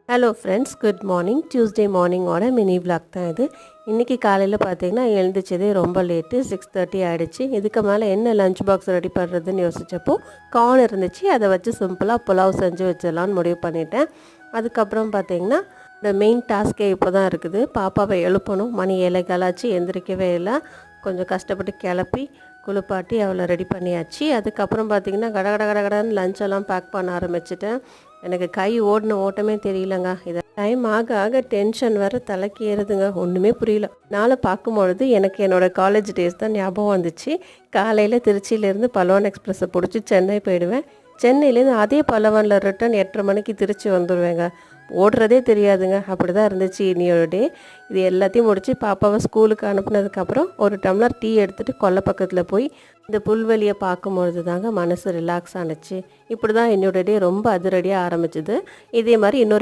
Hello friends, good morning. Tuesday மார்னிங்கோட mini vlog தான் இது. இன்றைக்கி காலையில் பார்த்தீங்கன்னா எழுந்திரிச்சதே ரொம்ப லேட்டு, 6:30 ஆகிடுச்சு. இதுக்கு மேலே என்ன லஞ்ச் பாக்ஸ் ரெடி பண்ணுறதுன்னு யோசித்தப்போ கார்ன் இருந்துச்சு. அதை வச்சு சிம்பிளாக புலாவ் செஞ்சு வச்சிடலான்னு முடிவு பண்ணிட்டேன். அதுக்கப்புறம் பார்த்தீங்கன்னா இந்த மெயின் டாஸ்கே இப்போ தான் இருக்குது. பாப்பாவை எழுப்பணும். மணி 7:15 எந்திரிக்கவே இல்லை. கொஞ்சம் கஷ்டப்பட்டு கிளப்பி குளிப்பாட்டி அவளை ரெடி பண்ணியாச்சு. அதுக்கப்புறம் பார்த்திங்கன்னா கடன்னு லஞ்செல்லாம் பேக் பண்ண ஆரம்பிச்சிட்டேன். எனக்கு கை ஓடின ஓட்டமே தெரியலங்க. இதை டைம் ஆக ஆக டென்ஷன் வேறு தலைக்கு ஏறுதுங்க. ஒன்றுமே புரியல. நாளை பார்க்கும்பொழுது எனக்கு என்னோடய காலேஜ் டேஸ் தான் ஞாபகம் வந்துச்சு. காலையில் திருச்சியிலேருந்து பலவான் எக்ஸ்பிரஸை பிடிச்சி சென்னை போயிடுவேன். சென்னையிலேருந்து அதே பல்லவனில் ரிட்டன் 8:30 மணிக்கு திருச்சி வந்துடுவேங்க. ஓடுறதே தெரியாதுங்க. அப்படி தான் இருந்துச்சு இன்னையோட டே. இது எல்லாத்தையும் முடித்து பாப்பாவை ஸ்கூலுக்கு அனுப்புனதுக்கப்புறம் ஒரு டம்ளர் டீ எடுத்துகிட்டு கொல்லை பக்கத்தில் போய் இந்த புல்வெளியை பார்க்கும்பொழுது தாங்க மனசு ரிலாக்ஸ் ஆனுச்சு. இப்படி தான் என்னோட டே ரொம்ப அதிரடியாக ஆரம்பிச்சுது. இதே மாதிரி இன்னொரு